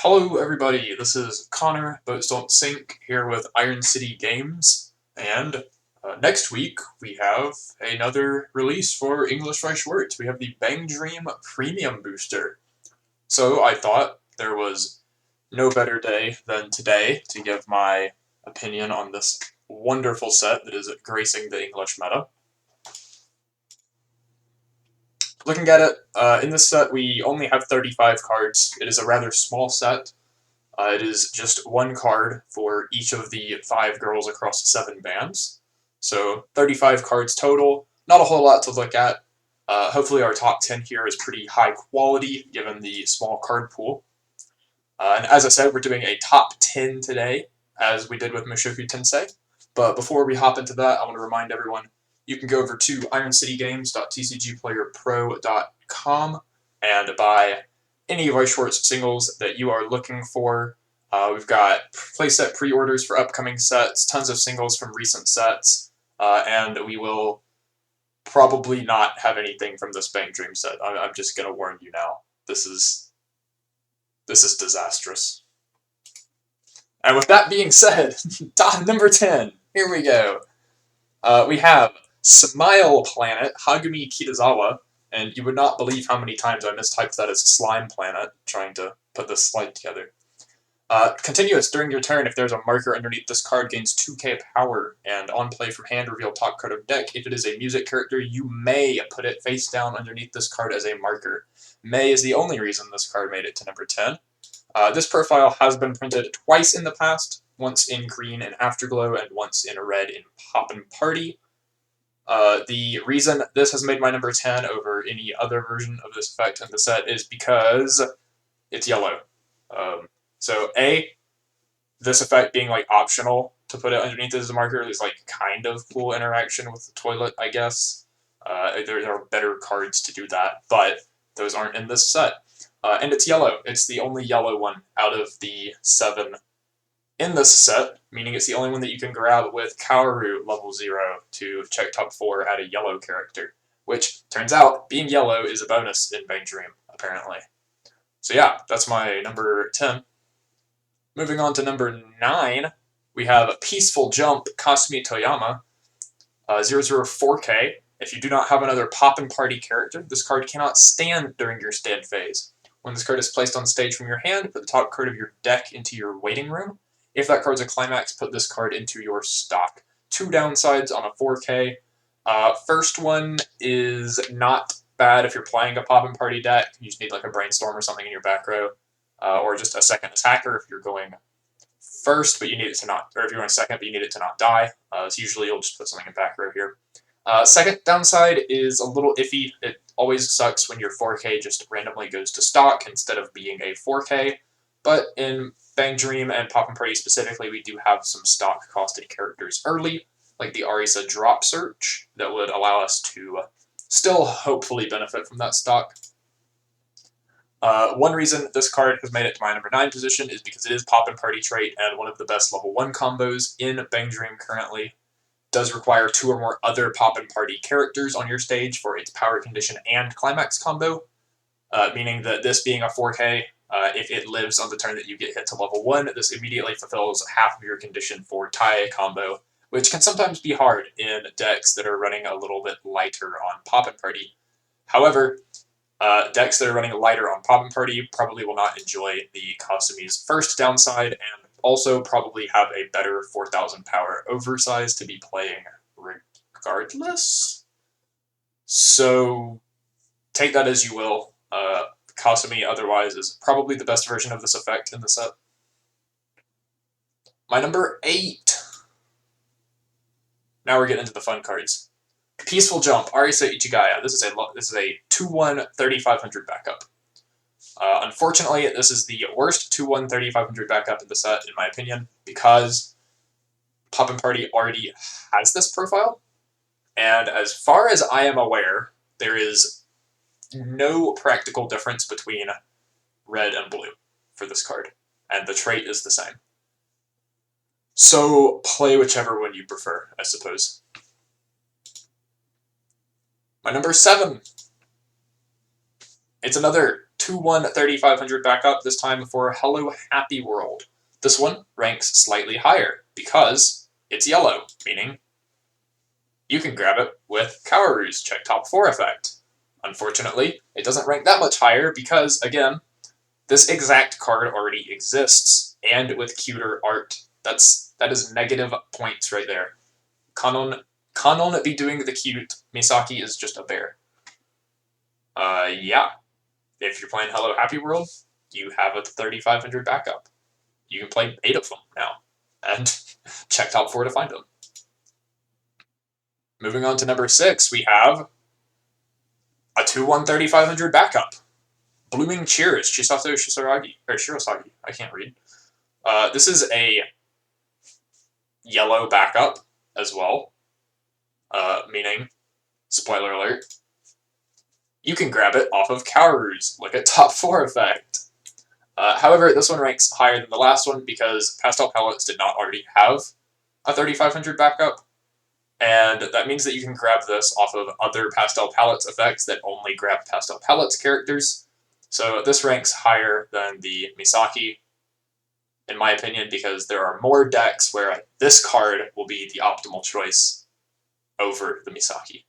Hello everybody, this is Connor, Boats Don't Sink, here with Iron City Games, and next week we have another release for English by Schwartz. We have the BanG Premium Booster. So I thought there was no better day than today to give my opinion on this wonderful set that is gracing the English meta. Looking at it, in this set we only have 35 cards. It is a rather small set. It is just one card for each of the 5 girls across 7 bands. So 35 cards total. Not a whole lot to look at. Hopefully our top 10 here is pretty high quality given the small card pool. And as I said, we're doing a top 10 today, as we did with Mushoku Tensei. But before we hop into that, I want to remind everyone, you can go over to ironcitygames.tcgplayerpro.com and buy any of our Schwartz singles that you are looking for. We've got playset pre-orders for upcoming sets, tons of singles from recent sets, and we will probably not have anything from this BanG Dream set. I'm just going to warn you now. This is disastrous. And with that being said, number 10, here we go. We have Smile Planet, Hagumi Kitazawa, and you would not believe how many times I mistyped that as Slime Planet, trying to put this slide together. Continuous, during your turn, if there's a marker underneath this card, gains 2k power, and on play from hand, reveal top card of deck. If it is a music character, you may put it face down underneath this card as a marker. May is the only reason this card made it to number 10. This profile has been printed twice in the past, once in green in Afterglow, and once in red in Poppin' Party. The reason this has made my number 10 over any other version of this effect in the set is because it's yellow. So A, this effect being like optional to put it underneath as a marker is like kind of cool interaction with the toilet, I guess. There are better cards to do that, but those aren't in this set. And it's yellow. It's the only yellow one out of the 7 in this set, meaning it's the only one that you can grab with Kaoru level 0 to check top 4 at a yellow character, which turns out being yellow is a bonus in BanG Dream, apparently. So yeah, that's my number 10. Moving on to number 9, we have Peaceful Jump, Kasumi Toyama, 004k. If you do not have another Poppin' Party character, this card cannot stand during your stand phase. When this card is placed on stage from your hand, put the top card of your deck into your waiting room. If that card's a climax, put this card into your stock. 2 downsides on a 4k. First one is not bad if you're playing a Poppin' Party deck. You just need like a Brainstorm or something in your back row. Or just a second attacker if you're going first, but you need it to not, or if you're going second, but you need it to not die. So usually you'll just put something in back row here. Second downside is a little iffy. It always sucks when your 4K just randomly goes to stock instead of being a 4K. But in BanG Dream and Poppin' Party specifically, we do have some stock costed characters early, like the Arisa Drop Search, that would allow us to still hopefully benefit from that stock. One reason this card has made it to my number 9 position is because it is Poppin' Party trait and one of the best level 1 combos in BanG Dream currently. Does require 2 or more other Poppin' Party characters on your stage for its power condition and climax combo, meaning that this being a 4K, if it lives on the turn that you get hit to level 1, this immediately fulfills half of your condition for tie combo, which can sometimes be hard in decks that are running a little bit lighter on Poppin' Party. However, decks that are running lighter on Poppin' Party probably will not enjoy the Kasumi's first downside, and also probably have a better 4,000 power oversize to be playing regardless. So take that as you will. Kasumi otherwise is probably the best version of this effect in the set. My number 8. Now we're getting into the fun cards. Peaceful Jump, Arisa Ichigaya. This is a 2-1 3500 backup. Unfortunately, this is the worst 2-1 3500 backup in the set, in my opinion, because Poppin' Party already has this profile, and as far as I am aware, there is no practical difference between red and blue for this card, and the trait is the same. So play whichever one you prefer, I suppose. My number 7. It's another 2-1 3500 backup, this time for Hello Happy World. This one ranks slightly higher because it's yellow, meaning you can grab it with Kaworu's check top 4 effect. Unfortunately, it doesn't rank that much higher because, again, this exact card already exists, and with cuter art. That is negative points right there. Kanon be doing the cute. Misaki is just a bear. Yeah. If you're playing Hello Happy World, you have a 3500 backup. You can play 8 of them now, and check top 4 to find them. Moving on to number 6, we have a 2-1 3500 backup. Blooming Cheers, Chisato Shirosagi. I can't read. This is a yellow backup as well, meaning, spoiler alert, you can grab it off of Kaworu's, like a top 4 effect. However, this one ranks higher than the last one because Pastel Palettes did not already have a 3500 backup, and that means that you can grab this off of other Pastel Palettes effects that only grab Pastel Palettes characters. So this ranks higher than the Misaki, in my opinion, because there are more decks where this card will be the optimal choice over the Misaki.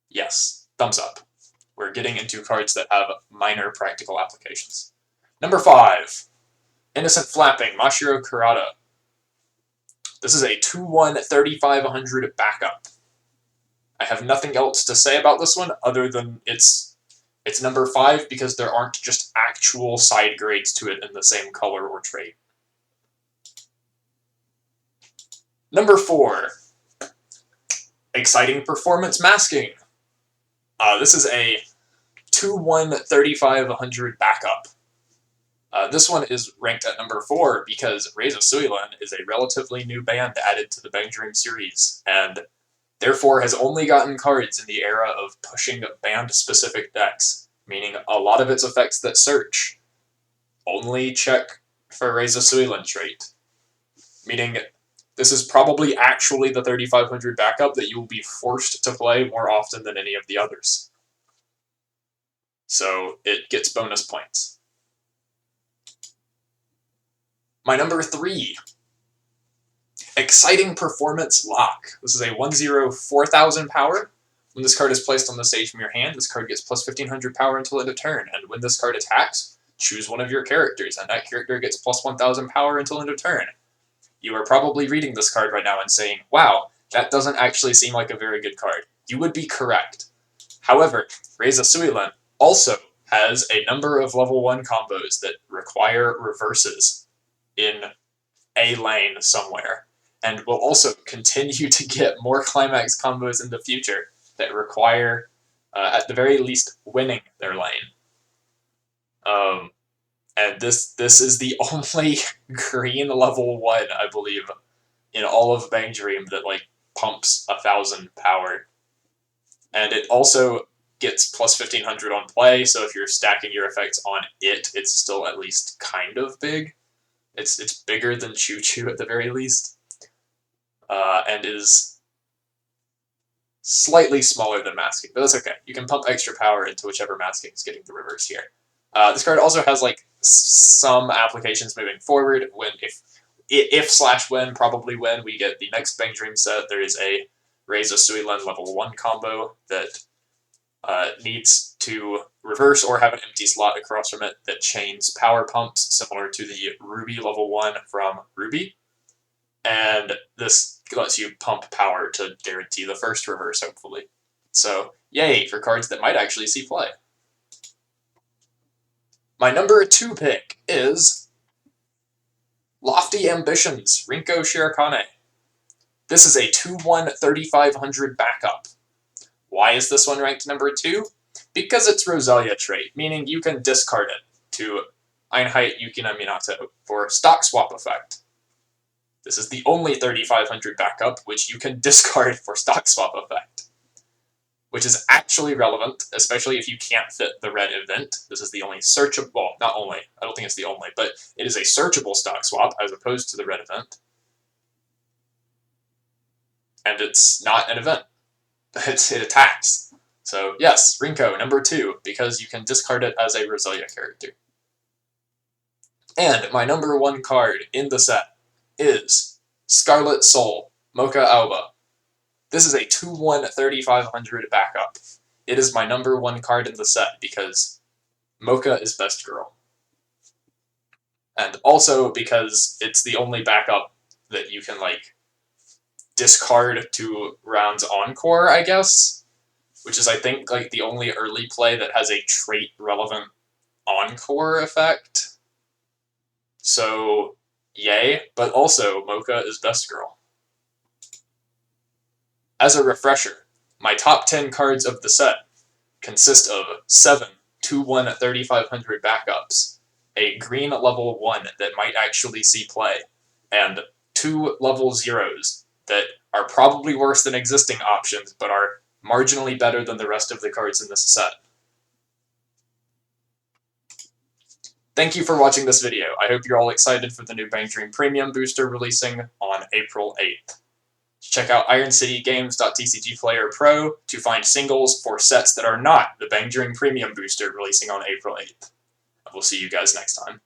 Yes, thumbs up. We're getting into cards that have minor practical applications. Number 5, Innocent Flapping, Mashiro Kurata. This is a 2-1 3500 backup. I have nothing else to say about this one other than it's number 5 because there aren't just actual side grades to it in the same color or trait. Number 4, Exciting Performance Masking. This is a 2-1 3500 backup. This one is ranked at number 4 because Reiza Suilan is a relatively new band added to the BanG series, and therefore has only gotten cards in the era of pushing band-specific decks, meaning a lot of its effects that search only check for Reiza Suilan trait, meaning this is probably actually the 3500 backup that you will be forced to play more often than any of the others. So it gets bonus points. My number 3, Exciting Performance Lock. This is a 1/0 4000 power. When this card is placed on the stage from your hand, this card gets plus 1500 power until end of turn, and when this card attacks, choose one of your characters, and that character gets plus 1000 power until end of turn. You are probably reading this card right now and saying, wow, that doesn't actually seem like a very good card. You would be correct. However, Reiza Suilan also has a number of level 1 combos that require reverses in a lane somewhere, and will also continue to get more climax combos in the future that require, at the very least, winning their lane. And this is the only green level 1, I believe, in all of BanG that like pumps 1000 power. And it also gets plus 1500 on play, so if you're stacking your effects on it, it's still at least kind of big. It's bigger than Choo Choo at the very least, and is slightly smaller than Masking, but that's okay. You can pump extra power into whichever Masking is getting the reverse here. This card also has like some applications moving forward. If/when, probably when we get the next BanG set, there is a Reiza Suilan level 1 combo that needs to reverse or have an empty slot across from it that chains power pumps, similar to the Ruby level 1 from Ruby. And this lets you pump power to guarantee the first reverse, hopefully. So, yay for cards that might actually see play. My number 2 pick is Lofty Ambitions, Rinko Shirokane. This is a 2-1 3500 backup. Why is this one ranked number 2? Because it's Rosalia trait, meaning you can discard it to Einheit Yukina Minato for stock swap effect. This is the only 3500 backup which you can discard for stock swap effect, which is actually relevant, especially if you can't fit the red event. This is the only searchable, well, not only, I don't think it's the only, but it is a searchable stock swap as opposed to the red event. And it's not an event. It attacks. So yes, Rinko, number 2, because you can discard it as a Roselia character. And my number 1 card in the set is Scarlet Soul, Mocha Alba. This is a 2/1 3500 backup. It is my number 1 card in the set because Mocha is best girl. And also because it's the only backup that you can, like, discard to rounds encore, I guess? Which is, I think, like, the only early play that has a trait-relevant encore effect. So, yay, but also, Mocha is best girl. As a refresher, my top 10 cards of the set consist of 7 2/1 3500 backups, a green level 1 that might actually see play, and 2 level 0s that are probably worse than existing options, but are marginally better than the rest of the cards in this set. Thank you for watching this video. I hope you're all excited for the new BanG Dream Premium booster releasing on April 8th. Check out IronCityGames.tcgplayer Pro to find singles for sets that are not the BanG Dream Premium booster releasing on April 8th. We'll see you guys next time.